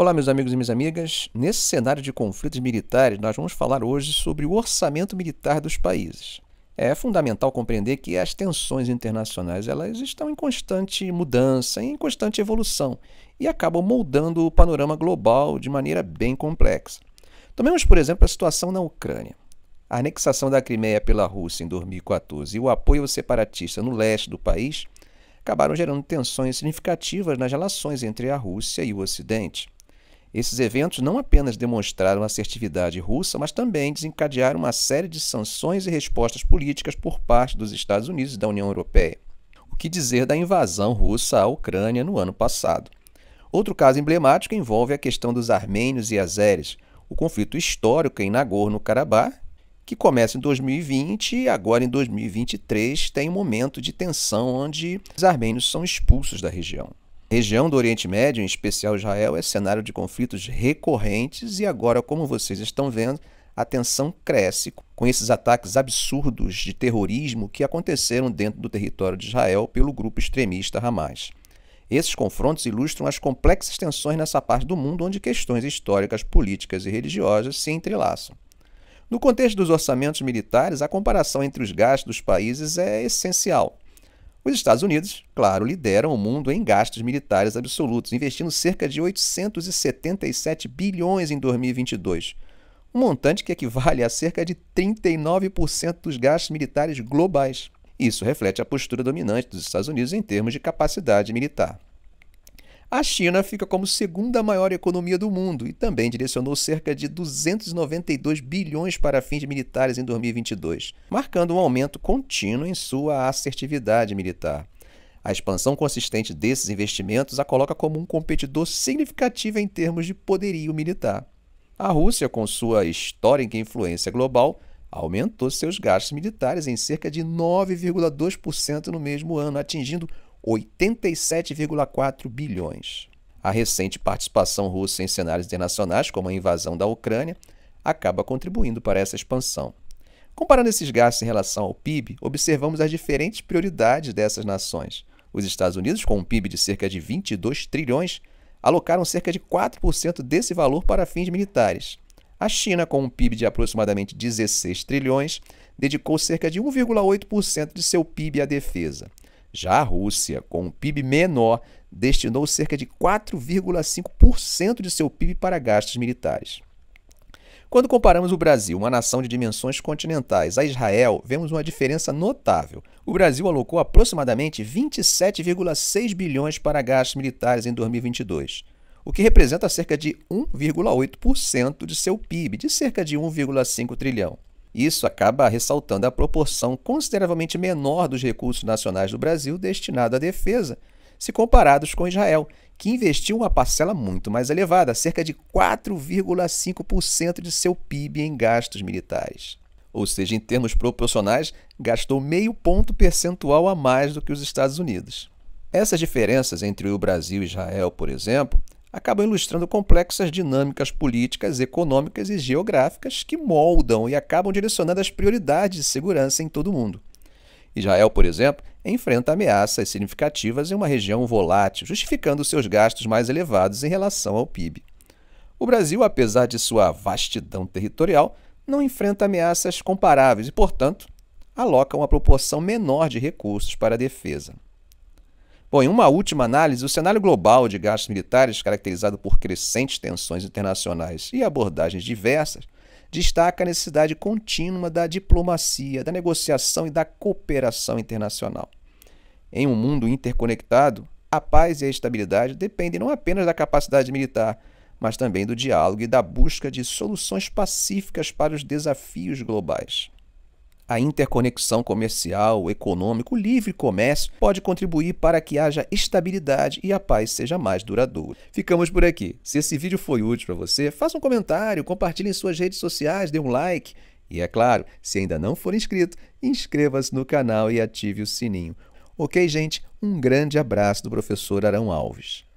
Olá, meus amigos e minhas amigas. Nesse cenário de conflitos militares, nós vamos falar hoje sobre o orçamento militar dos países. É fundamental compreender que as tensões internacionais elas estão em constante mudança, em constante evolução e acabam moldando o panorama global de maneira bem complexa. Tomemos, por exemplo, a situação na Ucrânia. A anexação da Crimeia pela Rússia em 2014 e o apoio ao separatista no leste do país acabaram gerando tensões significativas nas relações entre a Rússia e o Ocidente. Esses eventos não apenas demonstraram a assertividade russa, mas também desencadearam uma série de sanções e respostas políticas por parte dos Estados Unidos e da União Europeia. O que dizer da invasão russa à Ucrânia no ano passado? Outro caso emblemático envolve a questão dos armênios e azeres, o conflito histórico em Nagorno-Karabakh, que começa em 2020 e agora em 2023 tem um momento de tensão onde os armênios são expulsos da região. A região do Oriente Médio, em especial Israel, é cenário de conflitos recorrentes e agora, como vocês estão vendo, a tensão cresce com esses ataques absurdos de terrorismo que aconteceram dentro do território de Israel pelo grupo extremista Hamas. Esses confrontos ilustram as complexas tensões nessa parte do mundo onde questões históricas, políticas e religiosas se entrelaçam. No contexto dos orçamentos militares, a comparação entre os gastos dos países é essencial. Os Estados Unidos, claro, lideram o mundo em gastos militares absolutos, investindo cerca de 877 bilhões em 2022, um montante que equivale a cerca de 39% dos gastos militares globais. Isso reflete a postura dominante dos Estados Unidos em termos de capacidade militar. A China fica como segunda maior economia do mundo e também direcionou cerca de 292 bilhões para fins militares em 2022, marcando um aumento contínuo em sua assertividade militar. A expansão consistente desses investimentos a coloca como um competidor significativo em termos de poderio militar. A Rússia, com sua histórica influência global, aumentou seus gastos militares em cerca de 9,2% no mesmo ano, atingindo 87,4 bilhões. A recente participação russa em cenários internacionais, como a invasão da Ucrânia, acaba contribuindo para essa expansão. Comparando esses gastos em relação ao PIB, observamos as diferentes prioridades dessas nações. Os Estados Unidos, com um PIB de cerca de 22 trilhões, alocaram cerca de 4% desse valor para fins militares. A China, com um PIB de aproximadamente 16 trilhões, dedicou cerca de 1,8% de seu PIB à defesa. Já a Rússia, com um PIB menor, destinou cerca de 4,5% de seu PIB para gastos militares. Quando comparamos o Brasil, uma nação de dimensões continentais, a Israel, vemos uma diferença notável. O Brasil alocou aproximadamente 27,6 bilhões para gastos militares em 2022, o que representa cerca de 1,8% de seu PIB, de cerca de 1,5 trilhão. Isso acaba ressaltando a proporção consideravelmente menor dos recursos nacionais do Brasil destinados à defesa, se comparados com Israel, que investiu uma parcela muito mais elevada, cerca de 4,5% de seu PIB em gastos militares. Ou seja, em termos proporcionais, gastou meio ponto percentual a mais do que os Estados Unidos. Essas diferenças entre o Brasil e Israel, por exemplo, acabam ilustrando complexas dinâmicas políticas, econômicas e geográficas que moldam e acabam direcionando as prioridades de segurança em todo o mundo. Israel, por exemplo, enfrenta ameaças significativas em uma região volátil, justificando seus gastos mais elevados em relação ao PIB. O Brasil, apesar de sua vastidão territorial, não enfrenta ameaças comparáveis e, portanto, aloca uma proporção menor de recursos para a defesa. Bom, em uma última análise, o cenário global de gastos militares, caracterizado por crescentes tensões internacionais e abordagens diversas, destaca a necessidade contínua da diplomacia, da negociação e da cooperação internacional. Em um mundo interconectado, a paz e a estabilidade dependem não apenas da capacidade militar, mas também do diálogo e da busca de soluções pacíficas para os desafios globais. A interconexão comercial, econômica, o livre comércio pode contribuir para que haja estabilidade e a paz seja mais duradoura. Ficamos por aqui. Se esse vídeo foi útil para você, faça um comentário, compartilhe em suas redes sociais, dê um like. E é claro, se ainda não for inscrito, inscreva-se no canal e ative o sininho. Ok, gente? Um grande abraço do professor Arão Alves.